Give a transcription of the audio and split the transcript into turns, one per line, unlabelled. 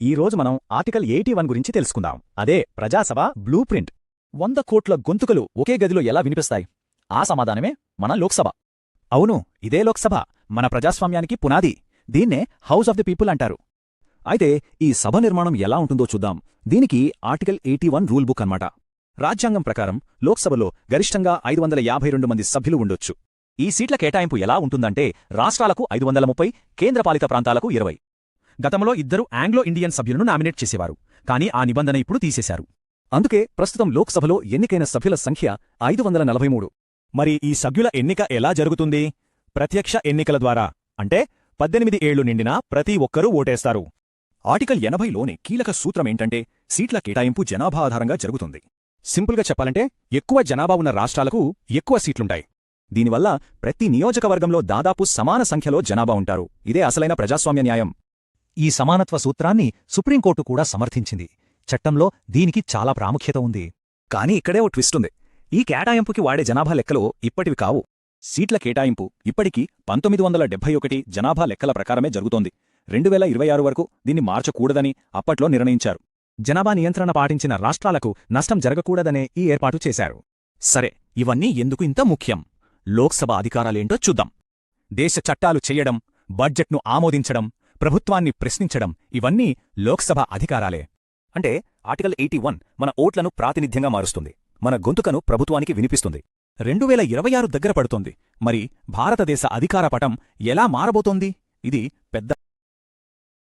ఈరోజు మనం ఆర్టికల్ 81 గురించి తెలుసుకుందాం. అదే ప్రజాసభ బ్లూ ప్రింట్.
100 కోట్ల గొంతుకలు ఒకే గదిలో ఎలా వినిపిస్తాయి? ఆ సమాధానమే మన లోక్సభ.
అవును, ఇదే లోక్సభ మన ప్రజాస్వామ్యానికి పునాది. దీన్నే హౌస్ ఆఫ్ ది పీపుల్ అంటారు.
అయితే ఈ సభ నిర్మాణం ఎలా ఉంటుందో చూద్దాం. దీనికి ఆర్టికల్ 81 రూల్ బుక్ అన్నమాట. రాజ్యాంగం ప్రకారం లోక్సభలో గరిష్టంగా 552 మంది సభ్యులు ఉండొచ్చు. ఈ సీట్ల కేటాయింపు ఎలా ఉంటుందంటే రాష్ట్రాలకు 530, కేంద్రపాలిత ప్రాంతాలకు 20. గతంలో 2 ఆంగ్లో ఇండియన్ సభ్యులను నామినేట్ చేసేవారు, కానీ ఆ నిబంధన ఇప్పుడు తీసేశారు. అందుకే ప్రస్తుతం లోక్సభలో ఎన్నికైన సభ్యుల సంఖ్య 543.
మరి ఈ సభ్యుల ఎన్నిక ఎలా జరుగుతుంది? ప్రత్యక్ష ఎన్నికల ద్వారా. అంటే 18 ఏళ్లు నిండినా ప్రతి ఒక్కరూ ఓటేస్తారు.
ఆర్టికల్ 80లోని కీలక సూత్రమేంటంటే సీట్ల కేటాయింపు జనాభా ఆధారంగా జరుగుతుంది. సింపుల్గా చెప్పాలంటే ఎక్కువ జనాభా ఉన్న రాష్ట్రాలకు ఎక్కువ సీట్లుంటాయి. దీనివల్ల ప్రతి నియోజకవర్గంలో దాదాపు సమాన సంఖ్యలో జనాభా ఉంటారు. ఇదే అసలైన ప్రజాస్వామ్య న్యాయం.
ఈ సమానత్వ సూత్రాన్ని సుప్రీంకోర్టు కూడా సమర్థించింది. చట్టంలో దీనికి చాలా ప్రాముఖ్యత ఉంది.
కానీ ఇక్కడే ఓ ట్విస్టుంది. ఈ కేటాయింపుకి వాడే జనాభా లెక్కలు ఇప్పటివి కావు. సీట్ల కేటాయింపు ఇప్పటికీ 1971 జనాభా లెక్కల ప్రకారమే జరుగుతోంది. 2026 వరకు దీన్ని మార్చకూడదని అప్పట్లో నిర్ణయించారు.
జనాభా నియంత్రణ పాటించిన రాష్ట్రాలకు నష్టం జరగకూడదనే ఈ ఏర్పాటు చేశారు.
సరే, ఇవన్నీ ఎందుకు ఇంత ముఖ్యం? లోక్సభ అధికారాలేంటో చూద్దాం. దేశ చట్టాలు చెయ్యడం, బడ్జెట్ను ఆమోదించడం, ప్రభుత్వాన్ని ప్రశ్నించడం ఇవన్నీ లోక్సభ అధికారాలే. అంటే ఆర్టికల్ 81 మన ఓట్లను ప్రాతినిధ్యంగా మారుస్తుంది, మన గొంతుకను ప్రభుత్వానికి వినిపిస్తుంది. 2026 దగ్గర పడుతోంది. మరి భారతదేశ అధికార పటం ఎలా మారబోతోంది? ఇది పెద్ద